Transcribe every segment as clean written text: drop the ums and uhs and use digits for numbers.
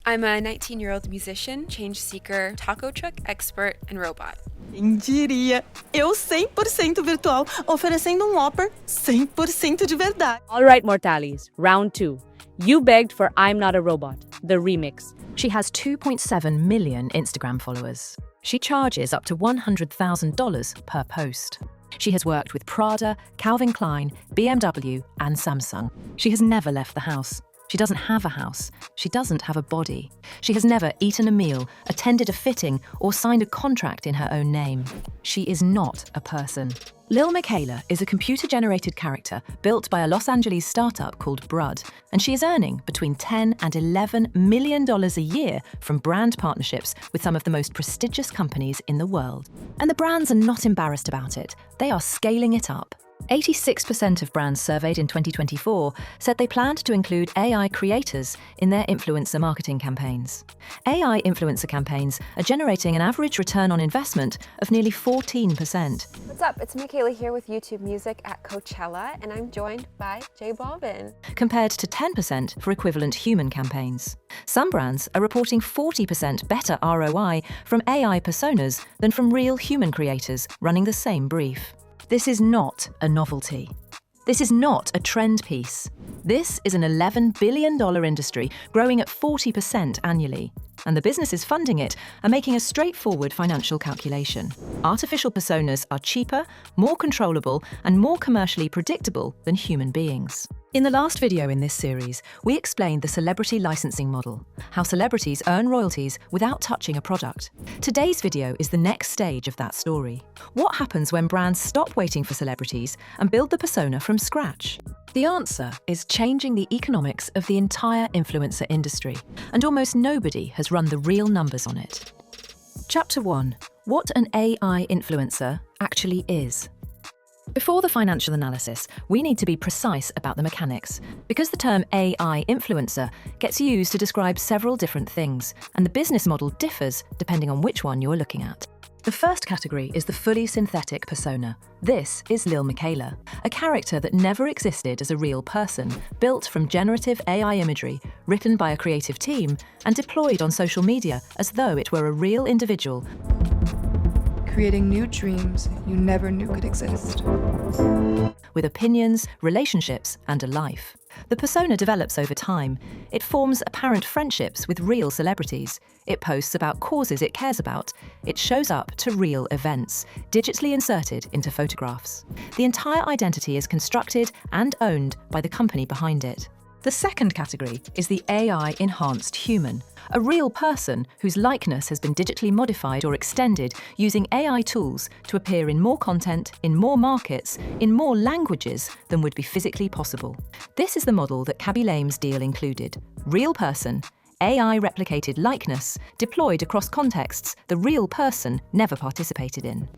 I'm a 19-year-old musician, change seeker, taco truck expert, and robot. Quem diria? Eu 100% virtual, oferecendo offer 100% de verdade. All right, Mortales, round 2. You begged for I'm Not a Robot, the remix. She has 2.7 million Instagram followers. She charges up to $100,000 per post. She has worked with Prada, Calvin Klein, BMW, and Samsung. She has never left the house. She doesn't have a house. She doesn't have a body. She has never eaten a meal, attended a fitting, or signed a contract in her own name. She is not a person. Lil Miquela is a computer-generated character built by a Los Angeles startup called Brud, and she is earning between $10 and $11 million a year from brand partnerships with some of the most prestigious companies in the world. And the brands are not embarrassed about it. They are scaling it up. 86% of brands surveyed in 2024 said they planned to include AI creators in their influencer marketing campaigns. AI influencer campaigns are generating an average return on investment of nearly 14%. What's up? It's Miquela here with YouTube Music at Coachella, and I'm joined by J Balvin. Compared to 10% for equivalent human campaigns. Some brands are reporting 40% better ROI from AI personas than from real human creators running the same brief. This is not a novelty. This is not a trend piece. This is an $11 billion industry growing at 40% annually. And the businesses funding it are making a straightforward financial calculation. Artificial personas are cheaper, more controllable, and more commercially predictable than human beings. In the last video in this series, we explained the celebrity licensing model, how celebrities earn royalties without touching a product. Today's video is the next stage of that story. What happens when brands stop waiting for celebrities and build the persona from scratch? The answer is changing the economics of the entire influencer industry, and almost nobody has run the real numbers on it. Chapter 1. What an AI influencer actually is. Before the financial analysis, we need to be precise about the mechanics, because the term AI influencer gets used to describe several different things, and the business model differs depending on which one you're looking at. The first category is the fully synthetic persona. This is Lil Miquela, a character that never existed as a real person, built from generative AI imagery, written by a creative team, and deployed on social media as though it were a real individual. Creating new dreams you never knew could exist. With opinions, relationships, and a life. The persona develops over time. It forms apparent friendships with real celebrities. It posts about causes it cares about. It shows up to real events, digitally inserted into photographs. The entire identity is constructed and owned by the company behind it. The second category is the AI-enhanced human, a real person whose likeness has been digitally modified or extended using AI tools to appear in more content, in more markets, in more languages than would be physically possible. This is the model that Kaby Lame's deal included. Real person, AI-replicated likeness, deployed across contexts the real person never participated in.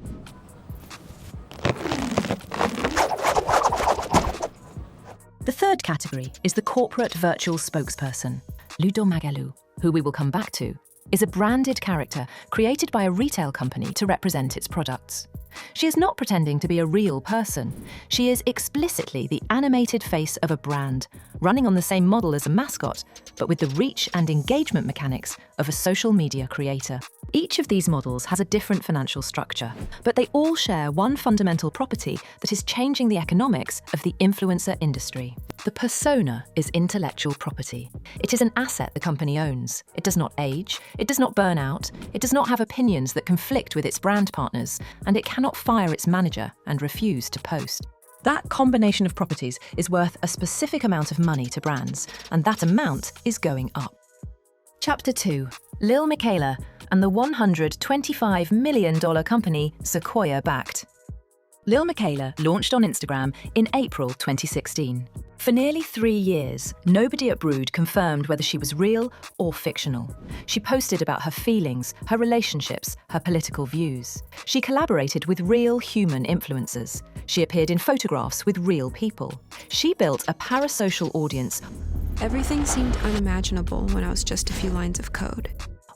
The third category is the corporate virtual spokesperson. Ludo Magalu, who we will come back to, is a branded character created by a retail company to represent its products. She is not pretending to be a real person. She is explicitly the animated face of a brand, running on the same model as a mascot, but with the reach and engagement mechanics of a social media creator. Each of these models has a different financial structure, but they all share one fundamental property that is changing the economics of the influencer industry. The persona is intellectual property. It is an asset the company owns. It does not age, it does not burn out, it does not have opinions that conflict with its brand partners, and it cannot fire its manager and refuse to post. That combination of properties is worth a specific amount of money to brands, and that amount is going up. Chapter 2. Lil Miquela and the $125 million company Sequoia-backed. Lil Miquela launched on Instagram in April 2016. For nearly 3 years, nobody at Brood confirmed whether she was real or fictional. She posted about her feelings, her relationships, her political views. She collaborated with real human influencers. She appeared in photographs with real people. She built a parasocial audience Everything seemed unimaginable when I was just a few lines of code.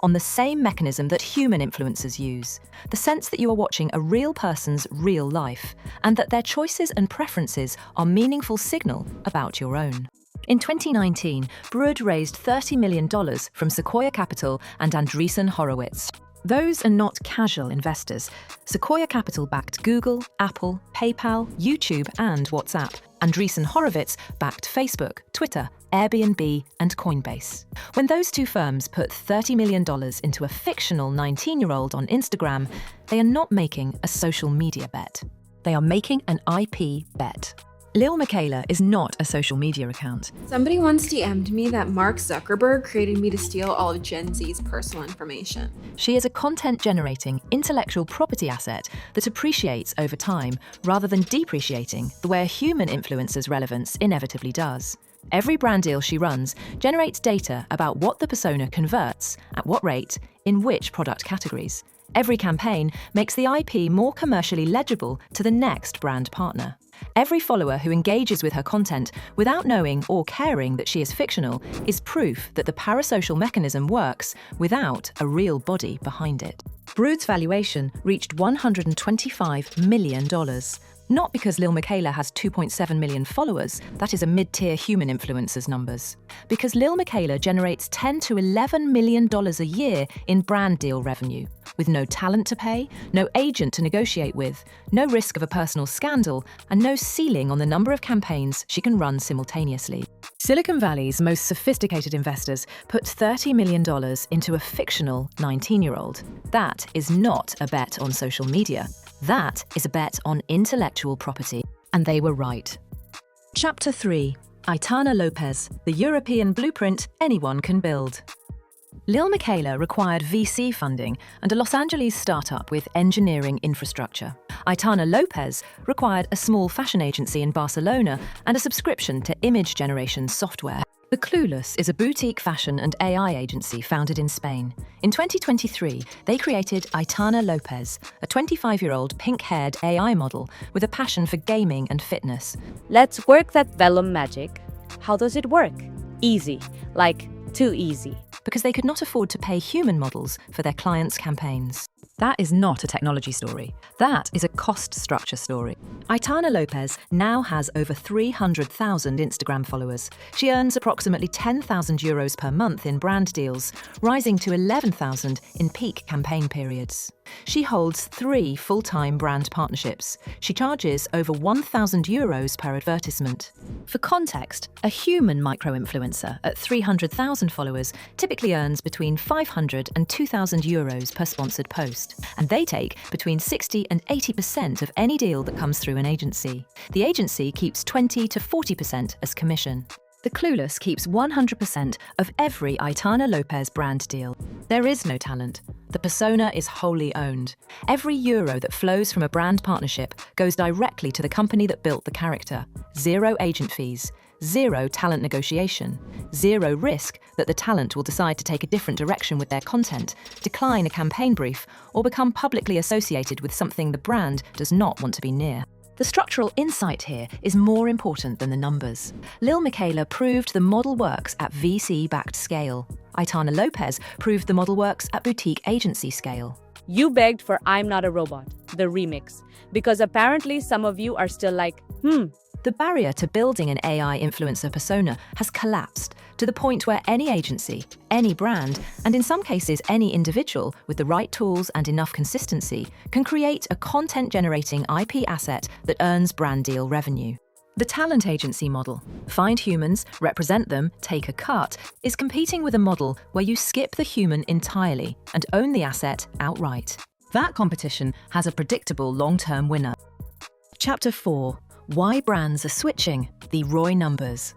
on the same mechanism that human influencers use, the sense that you are watching a real person's real life, and that their choices and preferences are meaningful signal about your own. In 2019, Broad raised $30 million from Sequoia Capital and Andreessen Horowitz. Those are not casual investors. Sequoia Capital backed Google, Apple, PayPal, YouTube, and WhatsApp. Andreessen Horowitz backed Facebook, Twitter, Airbnb, and Coinbase. When those two firms put $30 million into a fictional 19-year-old on Instagram, they are not making a social media bet. They are making an IP bet. Lil Miquela is not a social media account. Somebody once DM'd me that Mark Zuckerberg created me to steal all of Gen Z's personal information. She is a content-generating intellectual property asset that appreciates over time rather than depreciating the way a human influencer's relevance inevitably does. Every brand deal she runs generates data about what the persona converts, at what rate, in which product categories. Every campaign makes the IP more commercially legible to the next brand partner. Every follower who engages with her content without knowing or caring that she is fictional is proof that the parasocial mechanism works without a real body behind it. Brood's valuation reached $125 million. Not because Lil Miquela has 2.7 million followers, that is a mid-tier human influencer's numbers. Because Lil Miquela generates $10 to $11 million a year in brand deal revenue, with no talent to pay, no agent to negotiate with, no risk of a personal scandal, and no ceiling on the number of campaigns she can run simultaneously. Silicon Valley's most sophisticated investors put $30 million into a fictional 19-year-old. That is not a bet on social media. That is a bet on intellectual property. And they were right. Chapter 3. Aitana Lopez, the European blueprint anyone can build. Lil Miquela required VC funding and a Los Angeles startup with engineering infrastructure. Aitana Lopez required a small fashion agency in Barcelona and a subscription to image generation software. The Clueless is a boutique fashion and AI agency founded in Spain. In 2023, they created Aitana Lopez, a 25-year-old pink-haired AI model with a passion for gaming and fitness. Let's work that vellum magic. How does it work? Easy. Like, too easy. Because they could not afford to pay human models for their clients' campaigns. That is not a technology story. That is a cost structure story. Aitana Lopez now has over 300,000 Instagram followers. She earns approximately €10,000 per month in brand deals, rising to 11,000 in peak campaign periods. She holds 3 full-time brand partnerships. She charges over €1,000 per advertisement. For context, a human micro-influencer at 300,000 followers typically earns between €500 and €2,000 per sponsored post. And they take between 60 and 80% of any deal that comes through an agency. The agency keeps 20 to 40% as commission. The Clueless keeps 100% of every Aitana Lopez brand deal. There is no talent. The persona is wholly owned. Every euro that flows from a brand partnership goes directly to the company that built the character. 0 agent fees. 0 talent negotiation, 0 risk that the talent will decide to take a different direction with their content, decline a campaign brief, or become publicly associated with something the brand does not want to be near. The structural insight here is more important than the numbers. Lil Miquela proved the model works at VC-backed scale. Aitana Lopez proved the model works at boutique agency scale. You begged for I'm Not a Robot, the remix, because apparently some of you are still like, The barrier to building an AI influencer persona has collapsed to the point where any agency, any brand, and in some cases any individual with the right tools and enough consistency can create a content-generating IP asset that earns brand deal revenue. The talent agency model, find humans, represent them, take a cut, is competing with a model where you skip the human entirely and own the asset outright. That competition has a predictable long-term winner. Chapter 4. Why brands are switching, the ROI numbers.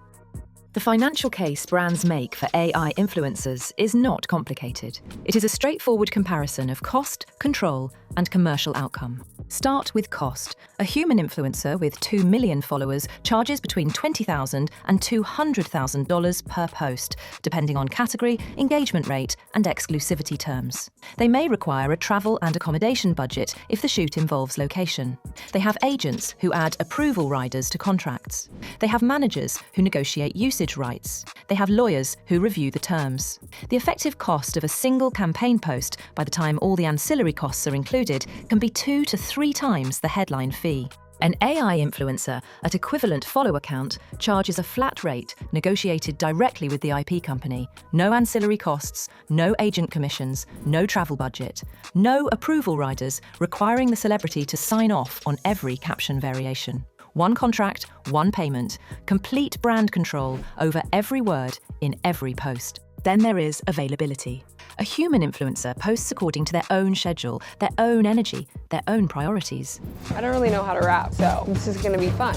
The financial case brands make for AI influencers is not complicated. It is a straightforward comparison of cost, control, and commercial outcome. Start with cost. A human influencer with 2 million followers charges between $20,000 and $200,000 per post, depending on category, engagement rate, and exclusivity terms. They may require a travel and accommodation budget if the shoot involves location. They have agents who add approval riders to contracts. They have managers who negotiate usage rights. They have lawyers who review the terms. The effective cost of a single campaign post, by the time all the ancillary costs are included, can be 2 to 3 times the headline fee. An AI influencer at equivalent follower count charges a flat rate negotiated directly with the IP company. No ancillary costs, no agent commissions, no travel budget, no approval riders requiring the celebrity to sign off on every caption variation. One contract, one payment, complete brand control over every word in every post. Then there is availability. A human influencer posts according to their own schedule, their own energy, their own priorities. I don't really know how to rap, so this is gonna be fun.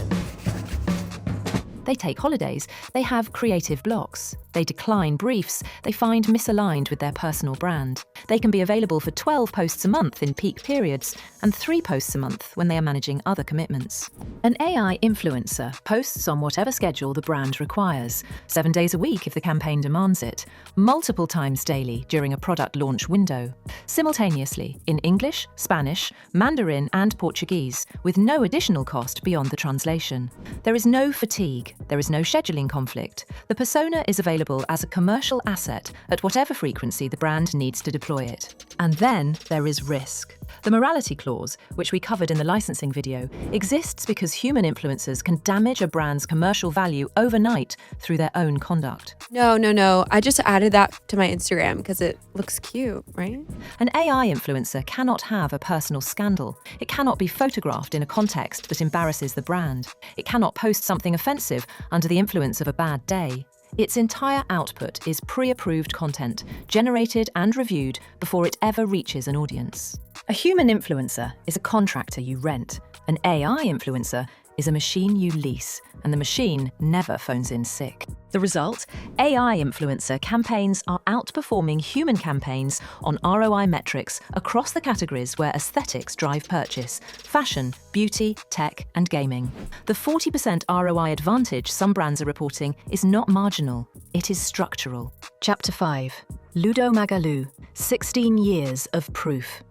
They take holidays, they have creative blocks, they decline briefs, they find misaligned with their personal brand. They can be available for 12 posts a month in peak periods and 3 posts a month when they are managing other commitments. An AI influencer posts on whatever schedule the brand requires, 7 days a week if the campaign demands it, multiple times daily during a product launch window, simultaneously in English, Spanish, Mandarin and Portuguese, with no additional cost beyond the translation. There is no fatigue. There is no scheduling conflict. The persona is available as a commercial asset at whatever frequency the brand needs to deploy it. And then there is risk. The morality clause, which we covered in the licensing video, exists because human influencers can damage a brand's commercial value overnight through their own conduct. No. I just added that to my Instagram because it looks cute, right? An AI influencer cannot have a personal scandal. It cannot be photographed in a context that embarrasses the brand. It cannot post something offensive under the influence of a bad day. Its entire output is pre-approved content, generated and reviewed before it ever reaches an audience. A human influencer is a contractor you rent. An AI influencer is a machine you lease, and the machine never phones in sick. The result? AI influencer campaigns are outperforming human campaigns on ROI metrics across the categories where aesthetics drive purchase: fashion, beauty, tech, and gaming. The 40% ROI advantage some brands are reporting is not marginal, it is structural. Chapter 5. Ludo Magalu, 16 years of proof.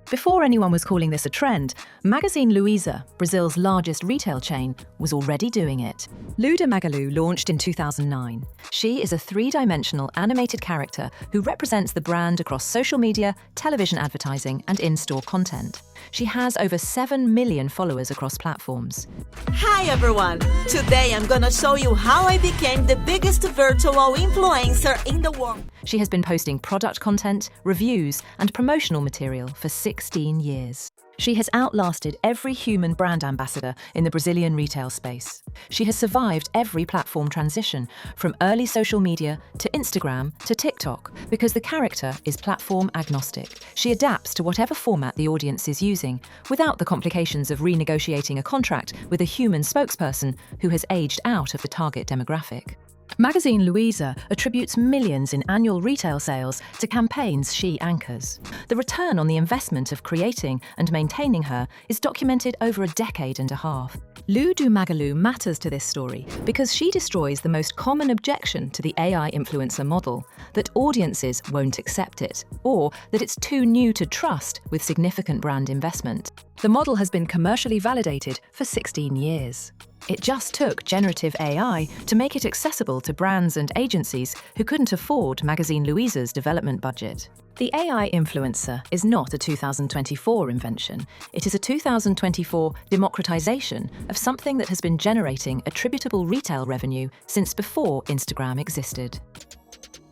Before anyone was calling this a trend, Magazine Luiza, Brazil's largest retail chain, was already doing it. Ludo Magalu launched in 2009. She is a 3-dimensional animated character who represents the brand across social media, television advertising, and in-store content. She has over 7 million followers across platforms. Hi everyone! Today I'm gonna show you how I became the biggest virtual influencer in the world. She has been posting product content, reviews, and promotional material for 16 years. She has outlasted every human brand ambassador in the Brazilian retail space. She has survived every platform transition, from early social media to Instagram to TikTok, because the character is platform agnostic. She adapts to whatever format the audience is using, without the complications of renegotiating a contract with a human spokesperson who has aged out of the target demographic. Magazine Luiza attributes millions in annual retail sales to campaigns she anchors. The return on the investment of creating and maintaining her is documented over a decade and a half. Ludo Magalu matters to this story because she destroys the most common objection to the AI influencer model, that audiences won't accept it, or that it's too new to trust with significant brand investment. The model has been commercially validated for 16 years. It just took generative AI to make it accessible to brands and agencies who couldn't afford Magazine Luiza's development budget. The AI influencer is not a 2024 invention. It is a 2024 democratization of something that has been generating attributable retail revenue since before Instagram existed.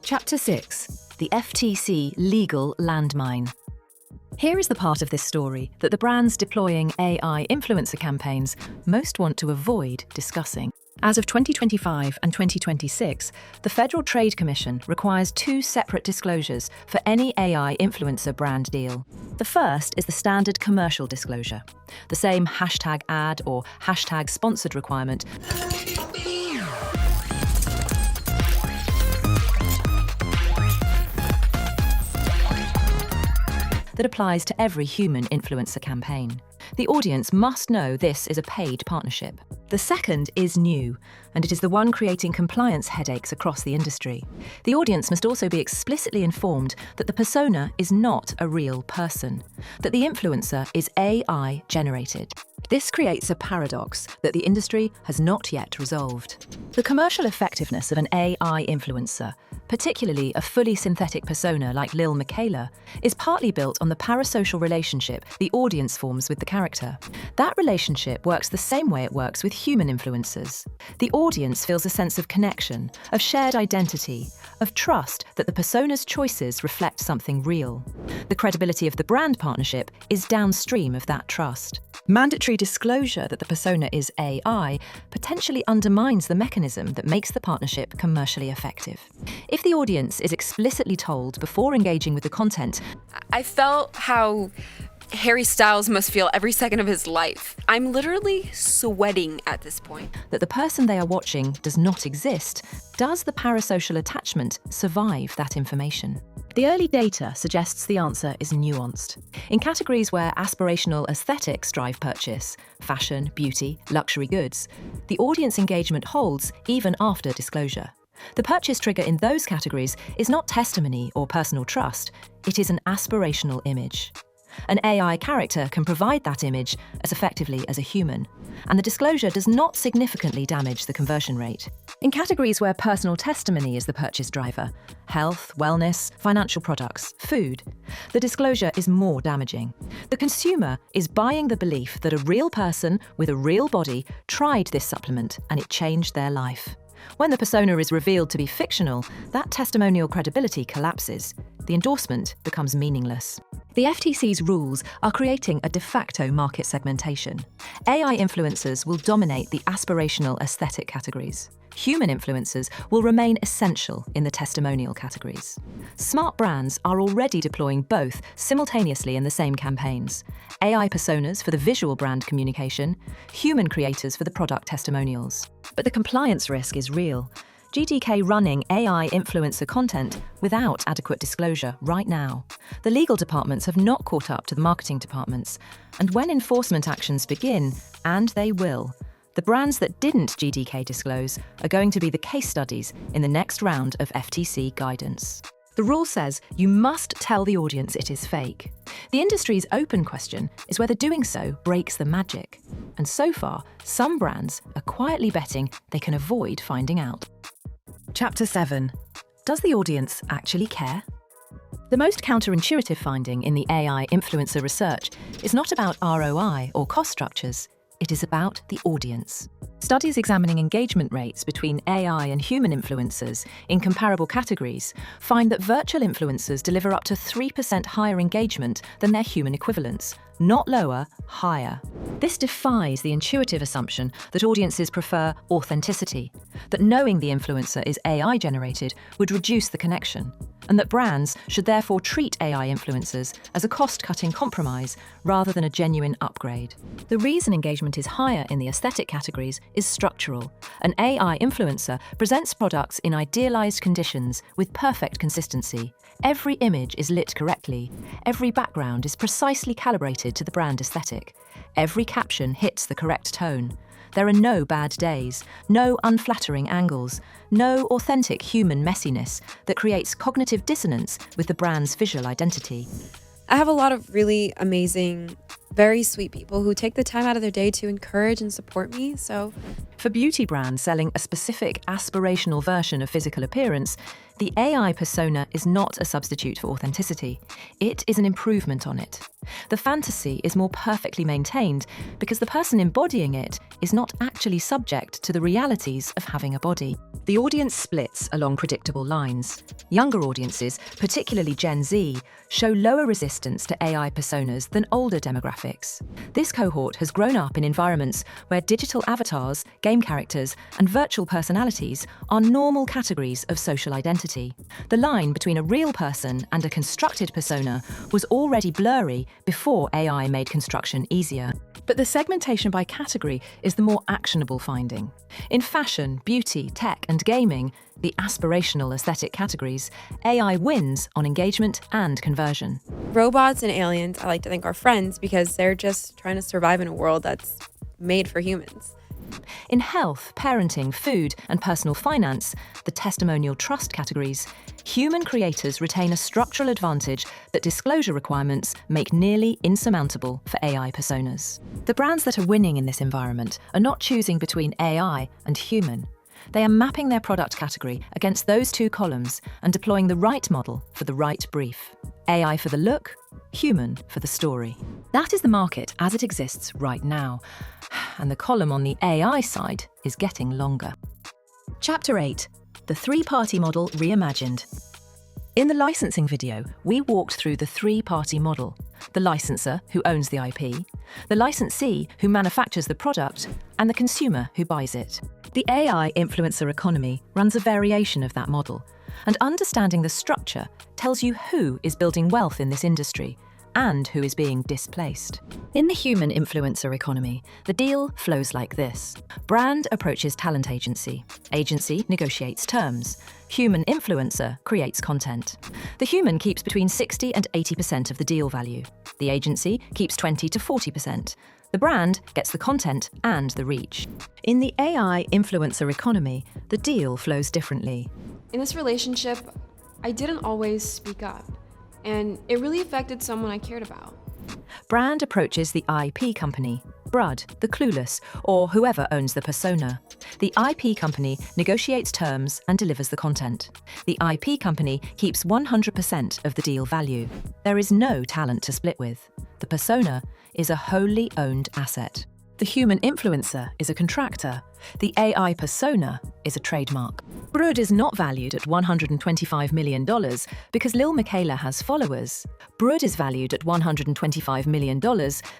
Chapter 6. The FTC Legal Landmine. Here is the part of this story that the brands deploying AI influencer campaigns most want to avoid discussing. As of 2025 and 2026, the Federal Trade Commission requires 2 separate disclosures for any AI influencer brand deal. The first is the standard commercial disclosure, the same #ad or #sponsored requirement that applies to every human influencer campaign. The audience must know this is a paid partnership. The second is new, and it is the one creating compliance headaches across the industry. The audience must also be explicitly informed that the persona is not a real person, that the influencer is AI generated. This creates a paradox that the industry has not yet resolved. The commercial effectiveness of an AI influencer, particularly a fully synthetic persona like Lil Miquela, is partly built on the parasocial relationship the audience forms with the character. That relationship works the same way it works with human influencers. The audience feels a sense of connection, of shared identity, of trust that the persona's choices reflect something real. The credibility of the brand partnership is downstream of that trust. Mandatory disclosure that the persona is AI potentially undermines the mechanism that makes the partnership commercially effective. If the audience is explicitly told before engaging with the content, I felt how Harry Styles must feel every second of his life. I'm literally sweating at this point. that the person they are watching does not exist, does the parasocial attachment survive that information? The early data suggests the answer is nuanced. In categories where aspirational aesthetics drive purchase, fashion, beauty, luxury goods, the audience engagement holds even after disclosure. The purchase trigger in those categories is not testimony or personal trust, it is an aspirational image. An AI character can provide that image as effectively as a human, and the disclosure does not significantly damage the conversion rate. In categories where personal testimony is the purchase driver, health, wellness, financial products, food, the disclosure is more damaging. The consumer is buying the belief that a real person with a real body tried this supplement and it changed their life. When the persona is revealed to be fictional, that testimonial credibility collapses. The endorsement becomes meaningless. The FTC's rules are creating a de facto market segmentation. AI influencers will dominate the aspirational aesthetic categories. Human influencers will remain essential in the testimonial categories. Smart brands are already deploying both simultaneously in the same campaigns. AI personas for the visual brand communication, human creators for the product testimonials. But the compliance risk is real. GDK running AI influencer content without adequate disclosure right now. The legal departments have not caught up to the marketing departments, and when enforcement actions begin, and they will, the brands that didn't GDK disclose are going to be the case studies in the next round of FTC guidance. The rule says you must tell the audience it is fake. The industry's open question is whether doing so breaks the magic. And so far, some brands are quietly betting they can avoid finding out. Chapter 7. Does the audience actually care? The most counterintuitive finding in the AI influencer research is not about ROI or cost structures. It is about the audience. Studies examining engagement rates between AI and human influencers in comparable categories find that virtual influencers deliver up to 3% higher engagement than their human equivalents, not lower, higher. This defies the intuitive assumption that audiences prefer authenticity, that knowing the influencer is AI-generated would reduce the connection, and that brands should therefore treat AI influencers as a cost-cutting compromise rather than a genuine upgrade. The reason engagement is higher in the aesthetic categories is structural. An AI influencer presents products in idealized conditions with perfect consistency. Every image is lit correctly. Every background is precisely calibrated to the brand aesthetic. Every caption hits the correct tone. There are no bad days, no unflattering angles, no authentic human messiness that creates cognitive dissonance with the brand's visual identity. I have a lot of really amazing, very sweet people who take the time out of their day to encourage and support me, so For beauty brands selling a specific aspirational version of physical appearance, the AI persona is not a substitute for authenticity. It is an improvement on it. The fantasy is more perfectly maintained because the person embodying it is not actually subject to the realities of having a body. The audience splits along predictable lines. Younger audiences, particularly Gen Z, show lower resistance to AI personas than older demographics. This cohort has grown up in environments where digital avatars, game characters, and virtual personalities are normal categories of social identity. The line between a real person and a constructed persona was already blurry before AI made construction easier. But the segmentation by category is the more actionable finding. In fashion, beauty, tech, and gaming, the aspirational aesthetic categories, AI wins on engagement and conversion. robots and aliens, I like to think, are friends because they're just trying to survive in a world that's made for humans. In health, parenting, food, and personal finance, the testimonial trust categories, human creators retain a structural advantage that disclosure requirements make nearly insurmountable for AI personas. The brands that are winning in this environment are not choosing between AI and human. They are mapping their product category against those two columns and deploying the right model for the right brief. AI for the look, human for the story. That is the market as it exists right now. And the column on the AI side is getting longer. Chapter 8. The three-party model reimagined. In the licensing video, we walked through the three-party model: the licensor, who owns the IP, the licensee, who manufactures the product, and the consumer, who buys it. The AI influencer economy runs a variation of that model, and understanding the structure tells you who is building wealth in this industry and who is being displaced. In the human influencer economy, the deal flows like this. Brand approaches talent agency. Agency negotiates terms. Human influencer creates content. The human keeps between 60 and 80% of the deal value. The agency keeps 20 to 40%. The brand gets the content and the reach. In the AI influencer economy, the deal flows differently. In this relationship, I didn't always speak up, and it really affected someone I cared about. Brand approaches the IP company, Brud, the clueless, or whoever owns the persona. The IP company negotiates terms and delivers the content. The IP company keeps 100% of the deal value. There is no talent to split with. The persona is a wholly owned asset. The human influencer is a contractor. The AI persona is a trademark. Brud is not valued at $125 million because Lil Miquela has followers. Brud is valued at $125 million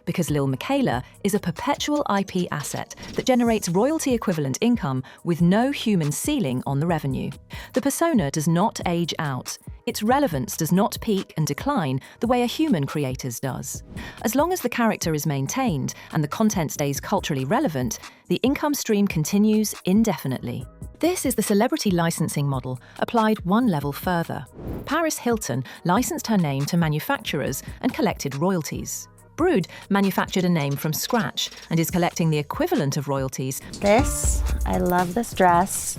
because Lil Miquela is a perpetual IP asset that generates royalty-equivalent income with no human ceiling on the revenue. The persona does not age out. Its relevance does not peak and decline the way a human creator's does. As long as the character is maintained and the content stays culturally relevant, the income stream continues indefinitely. This is the celebrity licensing model applied one level further. Paris Hilton licensed her name to manufacturers and collected royalties. Brud manufactured a name from scratch and is collecting the equivalent of royalties. I love this dress.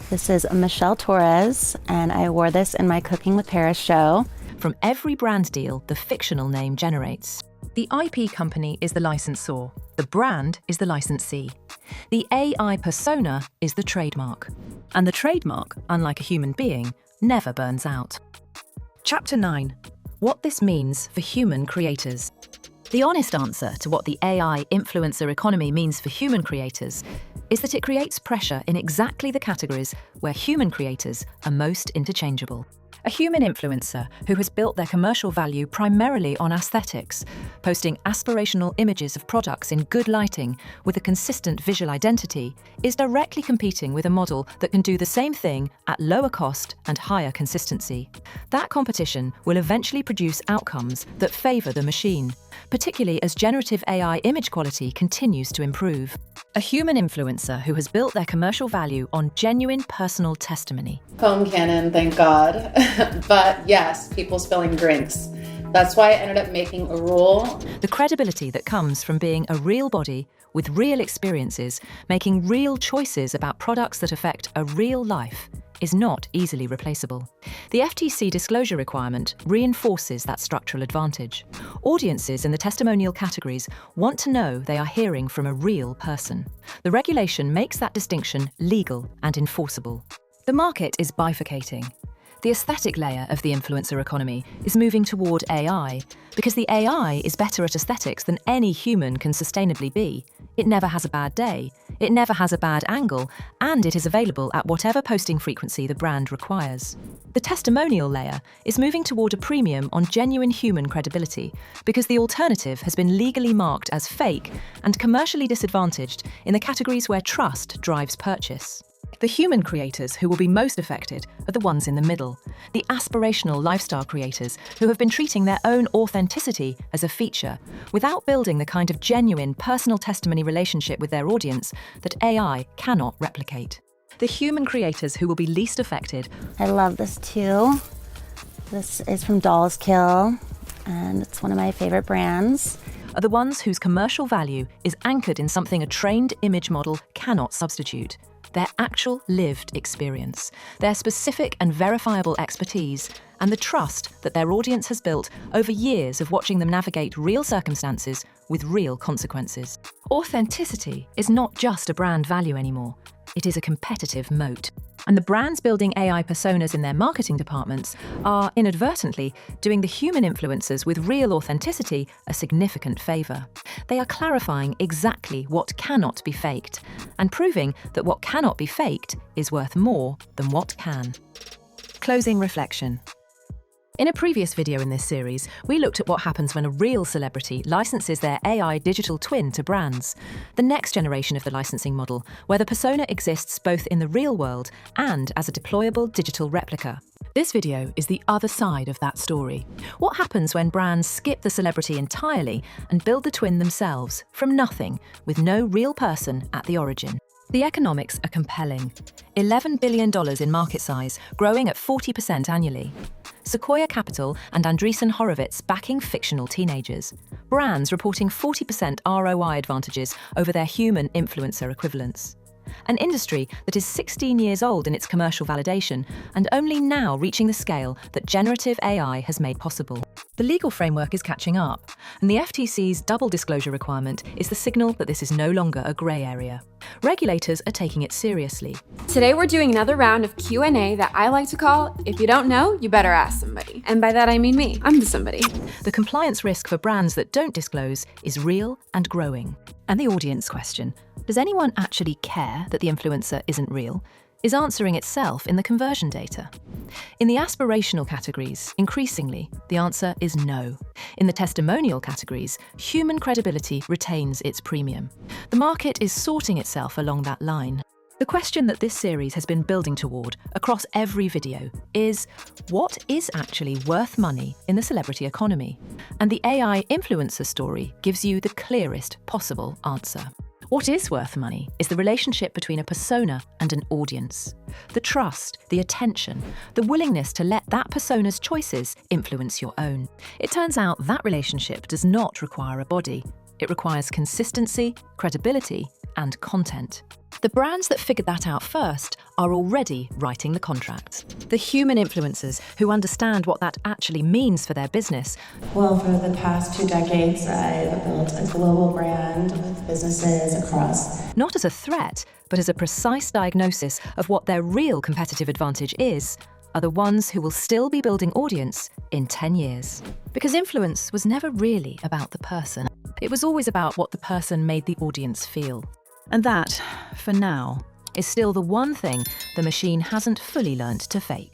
This is Michelle Torres, and I wore this in my Cooking with Paris show. From every brand deal the fictional name generates. The IP company is the licensor. The brand is the licensee. The AI persona is the trademark. And the trademark, unlike a human being, never burns out. Chapter 9. What this means for human creators. The honest answer to what the AI influencer economy means for human creators is that it creates pressure in exactly the categories where human creators are most interchangeable. A human influencer who has built their commercial value primarily on aesthetics, posting aspirational images of products in good lighting with a consistent visual identity, is directly competing with a model that can do the same thing at lower cost and higher consistency. That competition will eventually produce outcomes that favour the machine, particularly as generative AI image quality continues to improve. A human influencer who has built their commercial value on genuine personal testimony. Foam cannon, thank God. But yes, people spilling drinks. That's why I ended up making a rule. The credibility that comes from being a real body with real experiences, making real choices about products that affect a real life, is not easily replaceable. The FTC disclosure requirement reinforces that structural advantage. Audiences in the testimonial categories want to know they are hearing from a real person. The regulation makes that distinction legal and enforceable. The market is bifurcating. The aesthetic layer of the influencer economy is moving toward AI because the AI is better at aesthetics than any human can sustainably be. It never has a bad day, it never has a bad angle, and it is available at whatever posting frequency the brand requires. The testimonial layer is moving toward a premium on genuine human credibility because the alternative has been legally marked as fake and commercially disadvantaged in the categories where trust drives purchase. The human creators who will be most affected are the ones in the middle, the aspirational lifestyle creators who have been treating their own authenticity as a feature without building the kind of genuine personal testimony relationship with their audience that AI cannot replicate. The human creators who will be least affected. I love this too. This is from Dolls Kill, and it's one of my favorite brands. are the ones whose commercial value is anchored in something a trained image model cannot substitute: their actual lived experience, their specific and verifiable expertise, and the trust that their audience has built over years of watching them navigate real circumstances with real consequences. Authenticity is not just a brand value anymore. It is a competitive moat. And the brands building AI personas in their marketing departments are, inadvertently, doing the human influencers with real authenticity a significant favour. They are clarifying exactly what cannot be faked, and proving that what cannot be faked is worth more than what can. Closing reflection. In a previous video in this series, we looked at what happens when a real celebrity licenses their AI digital twin to brands, the next generation of the licensing model, where the persona exists both in the real world and as a deployable digital replica. This video is the other side of that story. What happens when brands skip the celebrity entirely and build the twin themselves, from nothing, with no real person at the origin? The economics are compelling. $11 billion in market size, growing at 40% annually. Sequoia Capital and Andreessen Horowitz backing fictional teenagers. Brands reporting 40% ROI advantages over their human influencer equivalents. An industry that is 16 years old in its commercial validation and only now reaching the scale that generative AI has made possible. The legal framework is catching up, and the FTC's double disclosure requirement is the signal that this is no longer a grey area. Regulators are taking it seriously. Today we're doing another round of Q&A that I like to call, if you don't know, you better ask somebody. And by that I mean me. I'm the somebody. The compliance risk for brands that don't disclose is real and growing. And the audience question, does anyone actually care that the influencer isn't real, is answering itself in the conversion data. In the aspirational categories, increasingly, the answer is no. In the testimonial categories, human credibility retains its premium. The market is sorting itself along that line. The question that this series has been building toward across every video is, what is actually worth money in the celebrity economy? And the AI influencer story gives you the clearest possible answer. What is worth money is the relationship between a persona and an audience. The trust, the attention, the willingness to let that persona's choices influence your own. It turns out that relationship does not require a body. It requires consistency, credibility, and content. The brands that figured that out first are already writing the contracts. The human influencers who understand what that actually means for their business. Well, for the past 2 decades, I've built a global brand with businesses across. Not as a threat, but as a precise diagnosis of what their real competitive advantage is, are the ones who will still be building audience in 10 years. Because influence was never really about the person. It was always about what the person made the audience feel. And that, for now, is still the one thing the machine hasn't fully learned to fake.